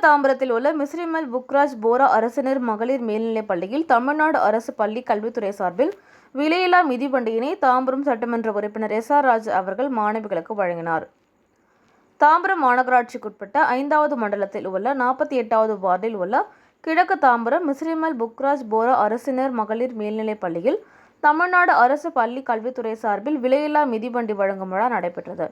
தாம்பரத்தில் உள்ள மிஸ்ரிமல் புக்ராஜ் போரா அரசினர் மகளிர் மேல்நிலைப் பள்ளியில் தமிழ்நாடு அரசு பள்ளி கல்வித்துறை சார்பில் விலையில்லா மிதிவண்டியினை தாம்பரம் சட்டமன்ற உறுப்பினர் எஸ்.ஆர். ராஜா அவர்கள் மாணவிகளுக்கு வழங்கினார். தாம்பரம் மாநகராட்சிக்குட்பட்ட 5வது மண்டலத்தில் உள்ள 48வது வார்டில் உள்ள கிழக்கு தாம்பரம் மிஸ்ரிமல் புக்ராஜ் போரா அரசினர் மகளிர் மேல்நிலைப் பள்ளியில் தமிழ்நாடு அரசு பள்ளி கல்வித்துறை சார்பில் விலையில்லா மிதிவண்டி வழங்கும் விழா நடைபெற்றது.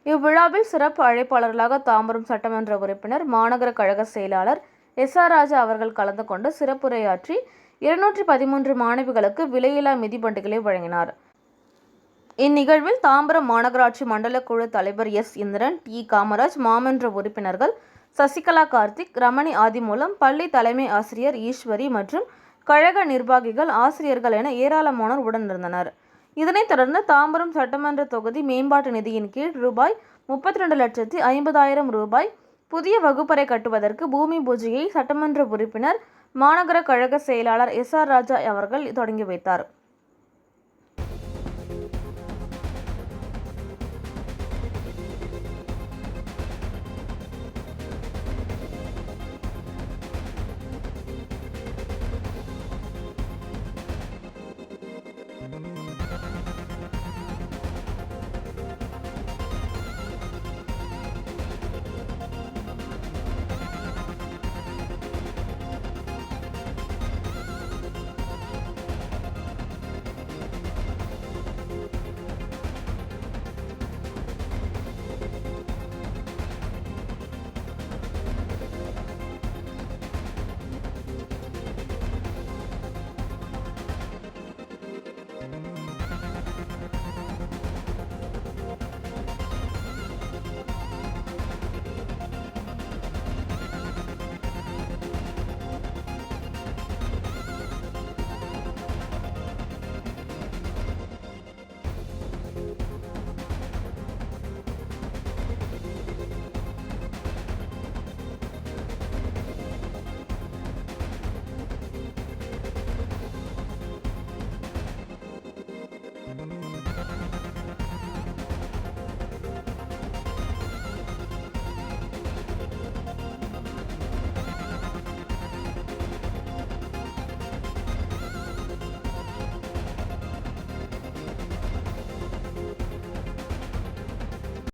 இவ்விழாவில் சிறப்பு அழைப்பாளர்களாக தாம்பரம் சட்டமன்ற உறுப்பினர், மாநகர கழக செயலாளர் எஸ்.ஆர். ராஜா அவர்கள் கலந்து கொண்டு சிறப்புரையாற்றி 213 மாணவிகளுக்கு விலையில்லா மிதிவண்டிகளை வழங்கினார். இந்நிகழ்வில் தாம்பரம் மாநகராட்சி மண்டல குழு தலைவர் எஸ். இந்திரன், டி. காமராஜ், மாமன்ற உறுப்பினர்கள் சசிகலா கார்த்திக், ரமணி ஆதிமூலம், பள்ளி தலைமை ஆசிரியர் ஈஸ்வரி மற்றும் கழக நிர்வாகிகள், ஆசிரியர்கள் என ஏராளமானோர் உடனிருந்தனர். இதனைத் தொடர்ந்து தாம்பரம் சட்டமன்ற தொகுதி மேம்பாட்டு நிதியின் கீழ் ரூபாய் 32,50,000 புதிய வகுப்பறை கட்டுவதற்கு பூமி பூஜையை சட்டமன்ற உறுப்பினர், மாநகர கழக செயலாளர் எஸ்.ஆர். ராஜா அவர்கள் தொடங்கி வைத்தார்.